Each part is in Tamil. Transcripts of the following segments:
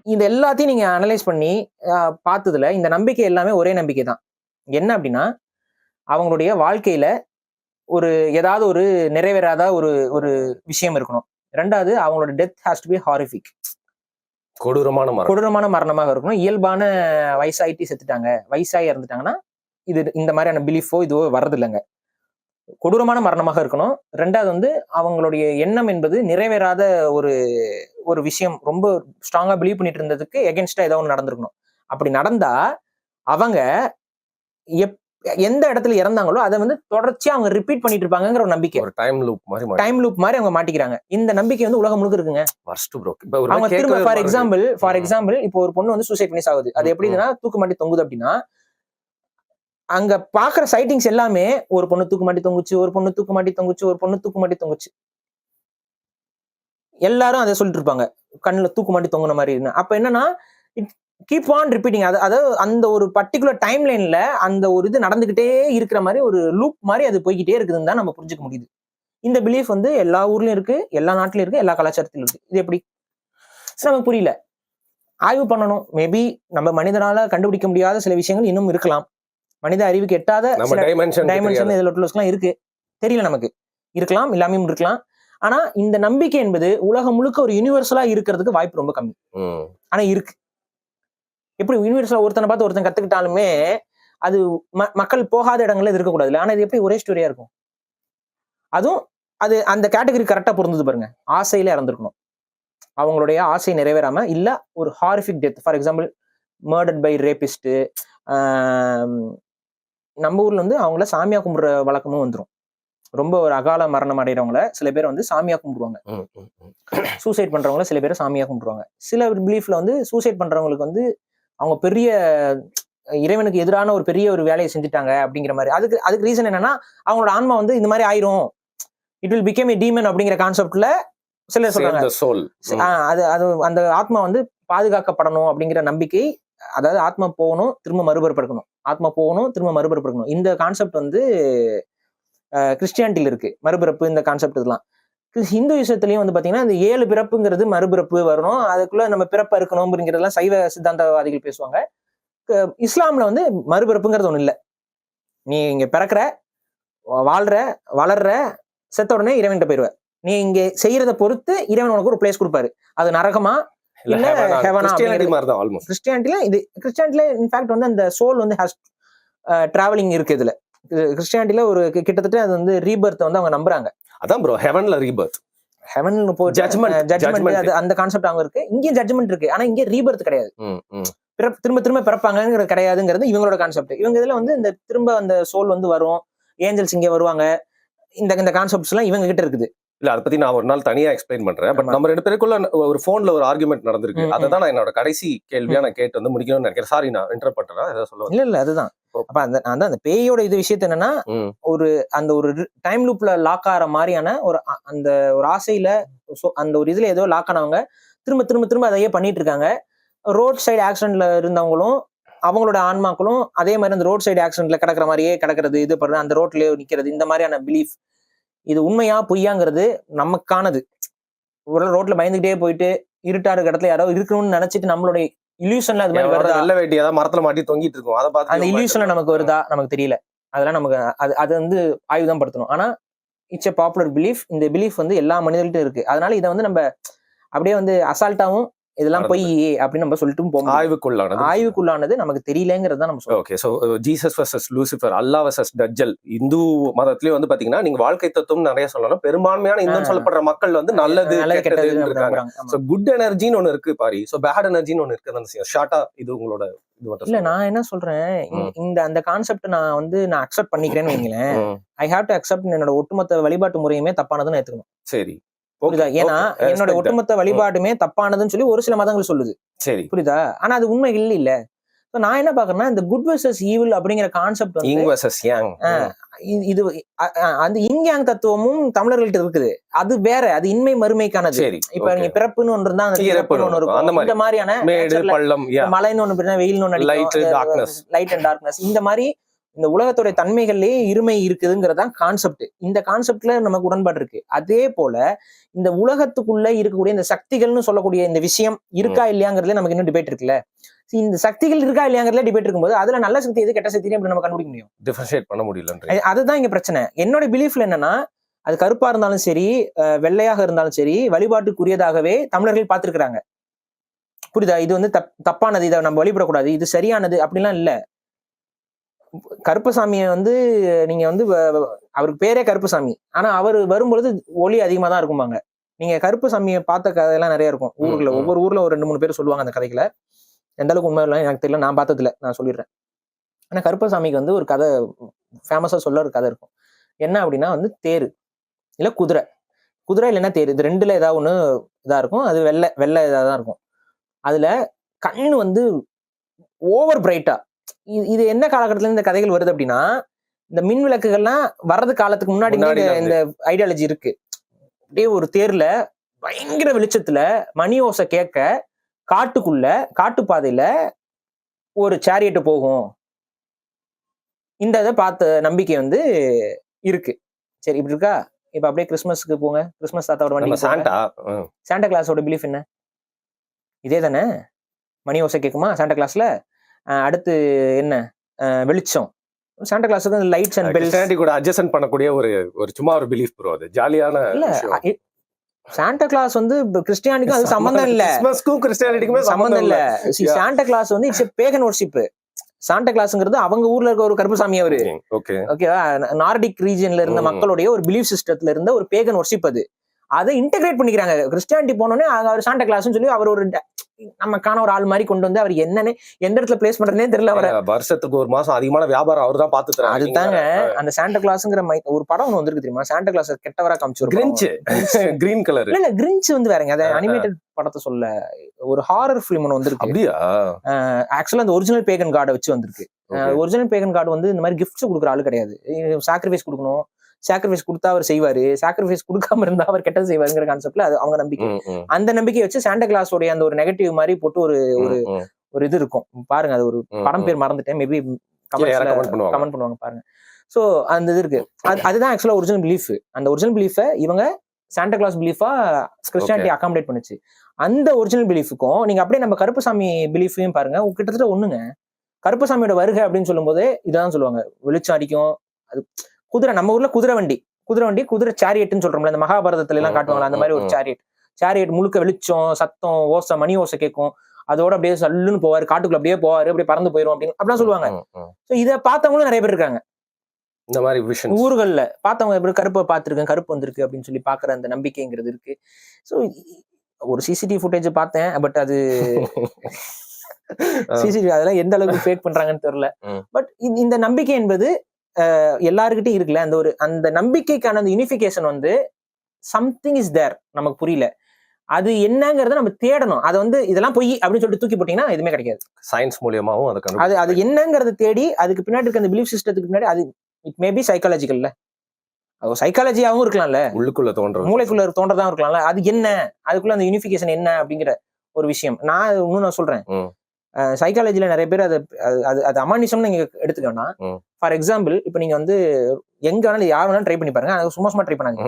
இது எல்லாத்தையும் நீங்க அனலைஸ் பண்ணி பார்த்ததுல இந்த நம்பிக்கை எல்லாமே ஒரே நம்பிக்கை தான். என்ன அப்படின்னா, அவங்களுடைய வாழ்க்கையில ஒரு ஏதாவது ஒரு நிறைவேறாத ஒரு ஒரு விஷயம் இருக்கணும். 2வது அவங்களோட death has to be horrific. கொடூரமான மரணமாக இருக்கணும். இயல்பான வயசாயிட்டு செத்துட்டாங்க, வயசாகி இறந்துட்டாங்கன்னா இது இந்த மாதிரியான பிலீஃபோ இதுவோ வர்றது இல்லைங்க. கொடூரமான மரணமாக இருக்கணும். 2வது வந்து அவங்களுடைய எண்ணம் என்பது நிறைவேறாத ஒரு ஒரு விஷயம் ரொம்ப ஸ்ட்ராங்கா பிலீவ் பண்ணிட்டு இருந்ததுக்கு எகென்ஸ்டா ஏதோ ஒன்று நடந்திருக்கணும். அப்படி நடந்தா அவங்க எந்த இடத்துல இறந்தாங்களோ அதை வந்து தொடர்ச்சியா அவங்க ரிப்பீட் பண்ணிட்டு இருப்பாங்கிற ஒரு நம்பிக்கை. ஒரு டைம் லூப் மாதிரி அவங்க மாட்டிக்கிறாங்க. இந்த நம்பிக்கை வந்து உலகம் முழுக்க இருக்குங்க. அவங்க திரும்ப ஃபார் எக்ஸாம்பிள் இப்போ ஒரு பொண்ணு வந்து சூசைட் பண்ணி சாகுது. அது எப்படின்னா தூக்கு மாட்டி தொங்குது அப்படின்னா, அங்க பாக்குற சைட்டிங்ஸ் எல்லாமே ஒரு பொண்ணு தூக்கு மாட்டி தொங்குச்சு, ஒரு பொண்ணு தூக்கு மாட்டி தொங்குச்சு, ஒரு பொண்ணு தூக்கு மாட்டி தொங்குச்சு. எல்லாரும் அதை சொல்லிட்டு இருப்பாங்க, கண்ணுல தூக்கு மாட்டி தொங்குன மாதிரி. அப்ப என்னன்னா கீப் ஆன் ரிப்பீட்டிங். அதாவது அந்த ஒரு பர்டிகுலர் டைம் லைன்ல அந்த ஒரு இது நடந்துகிட்டே இருக்கிற மாதிரி ஒரு லூப் மாதிரி அது போய்கிட்டே இருக்குதுன்னு தான் நம்ம புரிஞ்சுக்க முடியுது. இந்த பிலீஃப் வந்து எல்லா ஊர்லயும் இருக்கு, எல்லா நாட்டிலும் இருக்கு, எல்லா கலாச்சாரத்திலும் இருக்கு. இது எப்படி நமக்கு புரியல. ஆய்வு பண்ணணும். மேபி நம்ம மனிதனால கண்டுபிடிக்க முடியாத சில விஷயங்கள் இன்னும் இருக்கலாம். மனித அறிவுக்கு எட்டாத டைமென்ஷன் இதுல இருக்கு, தெரியல நமக்கு. இருக்கலாம், இல்லாமையும் இருக்கலாம். ஆனா இந்த நம்பிக்கை என்பது உலகம் முழுக்க ஒரு யூனிவர்சலா இருக்கிறதுக்கு வாய்ப்பு ரொம்ப கம்மி. ஆனா இருக்கு. எப்படி யூனிவர்சலா ஒருத்தனை பார்த்து ஒருத்தன் கத்துக்கிட்டாலுமே அது மக்கள் போகாத இடங்கள்ல இருக்கக்கூடாது. ஆனா இது எப்படி ஒரே ஸ்டோரியா இருக்கும்? அதுவும் அது அந்த கேட்டகரி கரெக்டா பொருந்தது பாருங்க. ஆசையில இறந்துருக்கணும், அவங்களுடைய ஆசை நிறைவேறாம, இல்ல ஒரு horrific death. For example murdered by rapist. நம்ம ஊர்ல வந்து அவங்கள சாமியா கும்பிடுற வழக்கமும் வந்துடும். ரொம்ப ஒரு அகால மரணம் அடைகிறவங்கள சில பேர் வந்து சாமியா கும்பிடுவாங்க. சூசைட் பண்றவங்கள சில பேர் சாமியா கும்பிடுவாங்க. சில பிலீஃப்ல வந்து சூசைட் பண்றவங்களுக்கு வந்து அவங்க பெரிய இறைவனுக்கு எதிரான ஒரு பெரிய ஒரு வேலையை செஞ்சுட்டாங்க அப்படிங்கிற மாதிரி. அதுக்கு ரீசன் என்னன்னா, அவங்களோட ஆன்மா வந்து இந்த மாதிரி ஆயிரும், it will become a demon அப்படிங்கிற கான்செப்ட்ல சிலர் சொல்றாங்க. அது அந்த ஆத்மா வந்து பாதுகாக்கப்படணும் அப்படிங்கிற நம்பிக்கை. அதாவது ஆத்மா போகணும், திரும்ப மறுபிறப்பெடுக்கணும், ஆத்மா போகணும், திரும்ப மறுபிறப்பெடுக்கணும். இந்த கான்செப்ட் வந்து கிறிஸ்டியானிட்டியில இருக்கு, மறுபிறப்பு இந்த கான்செப்ட். இதெல்லாம் ஹிந்துயிசத்துலயும் வந்து பாத்தீங்கன்னா இந்த 7 பிறப்புங்கிறது மறுபிறப்பு வரணும், அதுக்குள்ள நம்ம பிறப்பா இருக்கணும் அப்படிங்கிறதெல்லாம் சைவ சித்தாந்தவாதிகள் பேசுவாங்க. இஸ்லாம்ல வந்து மறுபிறப்புங்கிறது ஒண்ணு இல்ல. நீ இங்க பிறக்கிற, வாழ்ற, வளர்ற, செத்த உடனே இறைவன்கிட்ட போயிருவ. நீ இங்க செய்யறத பொறுத்து இறைவன் உனக்கு ஒரு பிளேஸ் கொடுப்பாரு. அது நரகமா இல்ல ஹெவனா? கிறிஸ்டியானிட்டில இன்ஃபேக்ட் வந்து அந்த சோல் வந்து ஹாஸ் டிராவலிங் இருக்கு. இதுல கிறிஸ்டியானிட்டில ஒரு கிட்டத்தட்ட அது வந்து ரீபர்த் வந்து அவங்க நம்புறாங்க. அதான் ப்ரோ, ஹெவன்ல ரீபர்த், ஹெவன்ல போ ஜட்ஜ்மென்ட், அது அந்த கான்செப்ட் அங்க இருக்கு. இங்கேயும் ஜட்ஜ்மென்ட் இருக்கு, ஆனா இங்கே ரீபர்த் கிடையாது. திரும்ப திரும்ப பிறப்பாங்கிறது கிடையாதுங்கிறது இவங்களோட கான்செப்ட். இவங்க இதுல வந்து இந்த திரும்ப அந்த சோல் வந்து வரும், ஏஞ்சல்ஸ் இங்க வருவாங்க, இந்த கான்செப்ட்ஸ் எல்லாம் இவங்க கிட்ட இருக்குது. இல்ல அதை பத்தி நான் ஒரு நாள் தனியா எக்ஸ்பிளைன் பண்றேன். பட் நம்ம 2 பேருக்குள்ள ஒரு போன்ல ஒரு ஆர்குமெண்ட் நடந்திருக்கு. அதான் நான் என்னோட கடைசி கேள்வியா நான் கேட்டு வந்து முடிக்கணும்னு நினைக்கிறேன். சாரி, நான் இன்டரப்ட் பண்றேன். ஏதாவது சொல்லுவேன்? இல்ல அதுதான். அப்ப அந்த பேயோட இது விஷயத்த என்னன்னா, ஒரு அந்த ஒரு டைம் லூப்ல லாக் ஆகிற மாதிரியான ஒரு அந்த ஒரு ஆசையில அந்த ஒரு இதுல ஏதோ லாக் ஆனவங்க திரும்ப திரும்ப திரும்ப அதையே பண்ணிட்டு இருக்காங்க. ரோட் சைடு ஆக்சிடென்ட்ல இருந்தவங்களும் அவங்களோட ஆன்மாக்களும் அதே மாதிரி அந்த ரோட் சைடு ஆக்சிடென்ட்ல கிடக்குற மாதிரியே கிடக்கிறது, இது பண்றது, அந்த ரோட்லயே நிக்கிறது, இந்த மாதிரியான பிலீஃப். இது உண்மையா பொய்யாங்கிறது நமக்கானது. ஒரு ரோட்ல பயந்துகிட்டே போயிட்டு இருட்டா இருக்க இடத்துல யாரோ இருக்கணும்னு நினைச்சிட்டு நம்மளுடைய இல்யூஷன்ல அது மாதிரி வருதா, வெள்ள வேட்டி ஏதாவது மரத்துல மாட்டி தொங்கிட்டு இருக்கும், அதை பார்த்து அந்த இல்யூஷன்ல நமக்கு வருதா நமக்கு தெரியல. அதெல்லாம் நமக்கு அது வந்து ஆய்வு தான் படுத்தணும். ஆனா இட்ஸ் எ பாப்புலர் பிலீஃப். இந்த பிலீஃப் வந்து எல்லா மனிதர்கள்ட்டும் இருக்கு. அதனால இதை வந்து நம்ம அப்படியே வந்து அசால்ட்டாவும் இதெல்லாம் பொய் அப்படின்னு நம்ம சொல்லிட்டு போவோம். ஆய்வுக்குள்ளானது நமக்கு தெரியலங்கிறது தான் நம்ம சொல்றோம். Okay, so Jesus versus Lucifer, Allah versus Dajjal. Hindu மதத்திலயும் வந்து பாத்தீங்கன்னா நீங்க வாழ்க்கை தத்துவம் நிறைய சொல்லலாம். பெரும்பான்மையான இந்து சொல்லப்படுற மக்கள் வந்து நல்லது கெட்டதுன்னு இருக்காங்க. சோ குட் எனர்ஜின்னு ஒண்ணு இருக்கு பாரி, சோ பேட் எனர்ஜின்னு ஒண்ணு இருக்கு. அந்த ஷார்ட்டா இது உங்களோட இது மட்டும் இல்ல. நான் என்ன சொல்றேன், அந்த கான்செப்ட் நான் அக்செப்ட் பண்ணிக்கிறேன்னு வைங்களேன். ஐ ஹேவ் டு அக்செப்ட் என்னோட ஒட்டுமொத்த வழிபாட்டு முறையுமே தப்பானதுன்னு ஏத்துக்கணும். சரி, புரியுதா? ஏன்னா என்னோட ஒட்டுமொத்த வழிபாடுமே தப்பானதுன்னு சொல்லி ஒரு சில மதங்கள் சொல்லுது. சரி, புரியுதா? ஆனா அது உண்மை இல்ல. நான் என்ன பாக்குறேன்னா, இந்த குட் வெர்சஸ் ஈவில் அப்படிங்கிற கான்செப்ட் வந்து இது அந்த இங் யாங் தத்துவமும் தமிழர்கள்ட்ட இருக்குது. அது வேற, அது இன்மை மறுமைக்கானது. இப்ப நீங்க பிறப்புன்னு ஒன்று இருந்தா இந்த மாதிரியான மலைன்னு ஒண்ணு, வெயில்னு ஒண்ணு, லைட் அண்ட் டார்க்னஸ், இந்த மாதிரி இந்த உலகத்தோட தன்மைகள்லயே இருமை இருக்குதுங்கிறதான் கான்செப்ட். இந்த கான்செப்ட்ல நமக்கு உடன்பாடு இருக்கு. அதே போல இந்த உலகத்துக்குள்ள இருக்கக்கூடிய இந்த சக்திகள்னு சொல்லக்கூடிய இந்த விஷயம் இருக்கா இல்லையாங்கிறதுல நமக்கு இன்னும் டிபேட் இருக்குல்ல. இந்த சக்திகள் இருக்கா இல்லையாங்கிறதுல டிபேட் இருக்கும்போது அதுல நல்ல சக்தி எது கெட்ட சக்தி நம்ம கண்டுபிடிக்க முடியும். டிஃபரன்ஷியேட் பண்ண முடியல. அதுதான் இங்க பிரச்சனை. என்னோட பிலீஃப்ல என்னன்னா, அது கருப்பா இருந்தாலும் சரி, வெள்ளையாக இருந்தாலும் சரி, வழிபாட்டுக்குரியதாகவே தமிழர்கள் பார்த்திருக்கிறாங்க. புரியுதா? இது வந்து தப்பானது, இதை நம்ம வழிபடக்கூடாது, இது சரியானது அப்படிலாம் இல்ல. கருப்பசாமியை வந்து நீங்க வந்து அவருக்கு பேரே கருப்பசாமி, ஆனா அவர் வரும்பொழுது ஒளி அதிகமா தான் இருக்குமாங்க. நீங்க கருப்பசாமியை பார்த்த கதையெல்லாம் நிறைய இருக்கும் ஊருக்குள்ள. ஒவ்வொரு ஊர்ல ஒரு 2-3 பேர் சொல்லுவாங்க அந்த கதைகளை. எந்த அளவுக்கு உண்மை இல்லை எனக்கு தெரியல, நான் பார்த்ததுல, நான் சொல்லிடுறேன். ஆனா கருப்பசாமிக்கு வந்து ஒரு கதை ஃபேமஸா சொல்ல ஒரு கதை இருக்கும். என்ன அப்படின்னா வந்து தேரு இல்ல குதிரை, குதிரை இல்லைன்னா தேரு, இது ரெண்டுல ஏதாவது ஒண்ணு இதா இருக்கும். அது வெள்ளை இதாதான் இருக்கும். அதுல கண்ணு வந்து ஓவர் பிரைட்டா. இது என்ன காலகட்டத்துல இந்த கதைகள் வருது அப்படின்னா, இந்த மின் விளக்குகள்லாம் வர்றது காலத்துக்கு முன்னாடி இந்த ஐடியாலஜி இருக்கு. அப்படியே ஒரு தேர்ல பயங்கர வெளிச்சத்துல மணி ஓசை கேட்க காட்டுக்குள்ள காட்டுப்பாதையில ஒரு சேரியட் போகும். இந்த இதை பார்த்த நம்பிக்கை வந்து இருக்கு. சரி, இப்படி இருக்கா? இப்ப அப்படியே கிறிஸ்மஸ்க்கு போங்க, கிறிஸ்மஸ் தாத்தாவோட வண்டி, சாண்டா கிளாஸோட பிலீஃப் என்ன? இதே தானே. மணி ஓசை கேட்குமா சாண்டா கிளாஸ்ல? அடுத்து என்ன? வெளிச்சம். சாண்டா கிளாஸுக்கு லைட்ஸ் அண்ட் பெல்ஸ் கூட அட்ஜஸ்ட் பண்ணக்கூடிய ஒரு சும்மா ஒரு பிலீஃப் ப்ரோ. அது ஜாலியான இல்ல. சாண்டா கிளாஸ் வந்து கிறிஸ்டியானிக்கும் அது சம்பந்தம் இல்ல, கிறிஸ்மஸ்க்கும் கிறிஸ்டியானிட்டிக்குமே சம்பந்தம் இல்ல. சாண்டா கிளாஸ் வந்து இட்ஸ் பேகன் வொர்ஷிப். சாண்டா கிளாஸ்ங்கிறது அவங்க ஊர்ல இருக்க ஒரு கருப்பசாமி. அவரு ஓகேவா, நார்டிக் ரீஜன்ல இருந்த மக்களுடைய ஒரு பிலீஃப் சிஸ்டத்துல இருந்த ஒரு பேகன் வொர்ஷிப். அதை இன்டெகிரேட் பண்ணிக்கிறாங்க. கிறிஸ்டியானிட்டி போனோடனே அவர் சாண்டா கிளாஸ்னு சொல்லி அவர் ஒரு நமக்கான ஒரு ஆள் மாதிரி கொண்டு வந்து அவர் என்னன்னு எந்த இடத்துல பிளேஸ் பண்றதுனே தெரியல. அவரை வருஷத்துக்கு ஒரு மாசம் அதிகமான வியாபாரம் அவர் தான் பாத்துட்டாரு. அதுதாங்க அந்த சாண்டா கிளாஸ்ங்கிற ஒரு படம் ஒன்று வந்திருக்கு தெரியுமா? சாண்டா கிளாஸ் கெட்டவரா காமிச்சு கிரீன் கலர். இல்ல கிரின்ச் வந்து வேறங்க. அதை அனிமேட்டட் படத்தை சொல்ல ஒரு ஹாரர் பிலிம் ஒன்று வந்திருக்கு. அப்படியா? ஆக்சுவலா அந்த ஒரிஜினல் பேகன் கார்டை வச்சு வந்திருக்கு. ஒரிஜினல் பேகன் கார்டு வந்து இந்த மாதிரி கிஃப்ட்ஸ் கொடுக்குற ஆளு கிடையாது. சாக்ரிஃபைஸ் கொடுக்கணும், சாக்ரிஃபைஸ் கொடுத்தா அவர் செய்வாரு, சாக்ரிஃபைஸ் கொடுக்காம இருந்தா அவர் கெட்டது செய்வாருங்கிற கான்செப்ட்ல அது அவங்க நம்பிக்கை. அந்த நம்பிக்கையை வச்சு சாண்டா கிளாஸோட அந்த ஒரு நெகட்டிவ் மாதிரி போட்டு ஒரு இது இருக்கும் பாருங்க. அது ஒரு படம் பேர் மறந்துட்டேன், மேபி கமெண்ட் பண்ணுவாங்க பாருங்க. சோ அந்த இது இருக்கு. அதுதான் ஆக்சுவலா ஒரிஜினல் பிலீஃப். அந்த ஒரிஜினல் பிலீஃபை இவங்க சாண்டா கிளாஸ் பிலீஃபா கிறிஸ்டியானிட்டி அகாமடேட் பண்ணுச்சு. அந்த ஒரிஜினல் பிலீஃபுக்கும் நீங்க அப்படியே நம்ம கருப்பசாமி பிலீஃபையும் பாருங்க, கிட்டத்தட்ட ஒண்ணுங்க. கருப்பசாமியோட வருகை அப்படின்னு சொல்லும் போது இதான் சொல்லுவாங்க, வெளிச்சம் அடிக்கும். அது குதிரை, நம்ம ஊர்ல குதிரை வண்டி, குதிரை சேரியட்னு சொல்றோம்ல, இந்த மகாபாரதத்துல எல்லாம் காட்டுவாங்களா அந்த மாதிரி ஒரு சேரியட் முழுக்க வெளிச்சம், சத்தம், ஓசை, மணி ஓசை கேட்கும். அதோட அப்படியே சல்லுன்னு போவாரு, காட்டுக்குள்ள அப்படியே போவாரு, அப்படியே பறந்து போயிரும் அப்படின்னு அப்படிலாம் சொல்லுவாங்க. இதை பார்த்தவங்களும் நிறைய பேர் இருக்காங்க. இந்த மாதிரி விஷன் ஊர்கள்ல பார்த்தவங்க எப்படி கருப்பை பார்த்திருக்கேன், கருப்பு வந்திருக்கு அப்படின்னு சொல்லி பாக்குற அந்த நம்பிக்கைங்கிறது இருக்கு. ஸோ ஒரு சிசிடிவி ஃபுட்டேஜ் பார்த்தேன், பட் அது சிசிடிவி அதெல்லாம் எந்த அளவுக்கு ஃபேக் பண்றாங்கன்னு தெரியல. பட் இந்த நம்பிக்கை என்பது எல்லாருக்கிட்டையும் இருக்குல்ல. அந்த நம்பிக்கைக்கான அந்த யூனிஃபிகேஷன் வந்து சம்திங் இஸ் தேர், நமக்கு புரியல. அது என்னங்கறத நம்ம தேடணும். அதை வந்து இதெல்லாம் பொய் அப்படின்னு சொல்லிட்டு தூக்கி போட்டீங்கன்னா எதுவுமே கிடைக்காது. சயின்ஸ் மூலியமாவும் அது என்னங்கறத தேடி அதுக்கு பின்னாடி இருக்க அந்த பிலீஃப் சிஸ்டத்துக்கு பின்னாடி அது இட் மேபி சைக்காலஜிக்கல்ல, சைக்காலஜியாவும் இருக்கலாம்ல, உள்ளுக்குள்ள தோன்ற மூளைக்குள்ள தோன்றதான் இருக்கலாம்ல. அது என்ன, அதுக்குள்ள அந்த யூனிஃபிகேஷன் என்ன அப்படிங்கிற ஒரு விஷயம் நான் சொல்றேன். சைக்காலஜில நிறைய பேர் அது அமானிசம் நீங்க எடுத்துக்க வேணாம். ஃபார் எக்ஸாம்பிள், இப்ப நீங்க வந்து எங்க வேணாலும் யார் வேணாலும் ட்ரை பண்ணி பாருங்க, அது சும்மா ட்ரை பண்ணாங்க.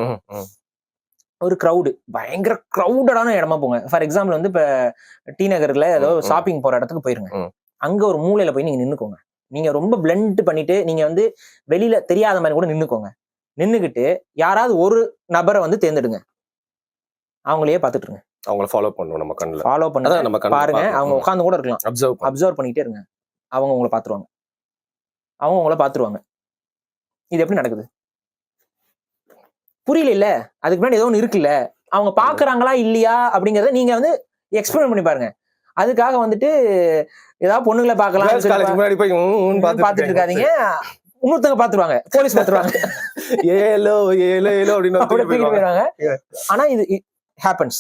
ஒரு கிரௌடு, பயங்கர கிரௌடடான இடமா போங்க. ஃபார் எக்ஸாம்பிள் வந்து இப்ப டி நகர்ல ஏதோ ஷாப்பிங் போற இடத்துக்கு போயிருங்க. அங்க ஒரு மூலையில போய் நீங்க நின்னுக்கோங்க. நீங்க ரொம்ப பிளண்ட் பண்ணிட்டு நீங்க வந்து வெளியில தெரியாத மாதிரி கூட நின்னுக்கோங்க. நின்னுக்கிட்டு யாராவது ஒரு நபரை வந்து தேர்ந்தெடுங்க, அவங்களையே பாத்துட்டு இருங்க. அவங்கள ஃபாலோ பண்ணணும், நம்ம கண்ணுல ஃபாலோ பண்ண பாருங்க. அவங்க உட்கார்ந்து கூட இருக்கலாம், அப்சர்வ் பண்ணிட்டே இருங்க. அவங்க உங்களை பாத்துருவாங்க. இது எப்படி நடக்குது புரியல இல்ல? அதுக்கு முன்னாடி ஏதோ ஒண்ணு இருக்குல்ல, அவங்க பாக்குறாங்களா இல்லையா அப்படிங்கறத நீங்க வந்து எக்ஸ்பிளைன் பண்ணி பாருங்க. அதுக்காக வந்துட்டு ஏதாவது பொண்ணுங்களை பாக்கலாம் பாத்துட்டு இருக்காதீங்க. இன்னொருத்தவங்க பாத்துருவாங்க, போலீஸ் பாத்துருவாங்க, ஏலோ ஏலோ ஏலோ அப்படின்னு போயிடுவாங்க. ஆனா இது ஹேப்பன்ஸ்.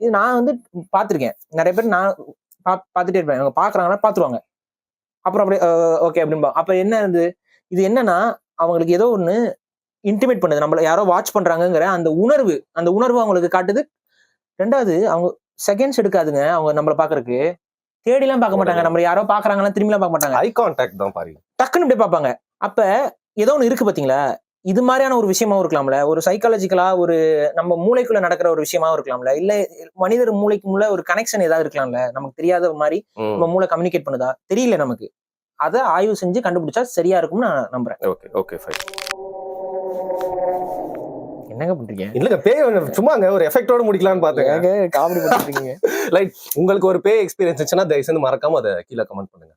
இது நான் வந்து பாத்திருக்கேன். நிறைய பேர் நான் பாத்துட்டே இருப்பேன், அவங்க பாக்குறாங்கன்னா பாத்துருவாங்க. அப்புறம் அப்படியே ஓகே அப்படின்பா. அப்ப என்ன இது என்னன்னா, அவங்களுக்கு ஏதோ ஒண்ணு இன்டிமேட் பண்ணுது, நம்மள யாரோ வாட்ச் பண்றாங்கிற அந்த உணர்வு அவங்களுக்கு காட்டுது. ரெண்டாவது, அவங்க செகண்ட்ஸ் எடுக்காதுங்க அவங்க நம்மள பாக்குறதுக்கு. தேடி எல்லாம் பார்க்க மாட்டாங்க, நம்ம யாரோ பாக்குறாங்கன்னா திரும்பி எல்லாம் பார்க்க மாட்டாங்க. ஐ கான்டாக்ட் தான் பாருங்க, டக்குன்னு இப்படி பாப்பாங்க. அப்ப ஏதோ ஒண்ணு இருக்கு பாத்தீங்களா, இது மாதிரியான ஒரு விஷயமாவும் இருக்கலாம்ல, ஒரு சைக்காலஜிக்கலா ஒரு நம்ம மூளைக்குள்ள நடக்கிற ஒரு விஷயமாவும் இருக்கலாம்ல, இல்ல மனிதர் மூளைக்குள்ள ஒரு கனெக்ஷன் ஏதாவது இருக்கலாம்ல, நமக்கு தெரியாத மாதிரி நம்ம மூளை கம்யூனிகேட் பண்ணுதா தெரியல நமக்கு. அத ஆய்வு செஞ்சு கண்டுபிடிச்சா சரியா இருக்கும்னு நான் நம்புறேன். Okay okay fine. என்னங்க பண்றீங்க? இல்லங்க பேய் சும்மாங்க ஒரு எஃபெக்ட்டோட முடிக்கலாம்னு பாத்தேங்க. காமெடி பண்ணிட்டு இருக்கீங்க. லைக் உங்களுக்கு ஒரு பேய் எக்ஸ்பீரியன்ஸ் இருந்துச்சுன்னா தயவு செஞ்சு மறக்காம அதை கீழே கமெண்ட் பண்ணுங்க.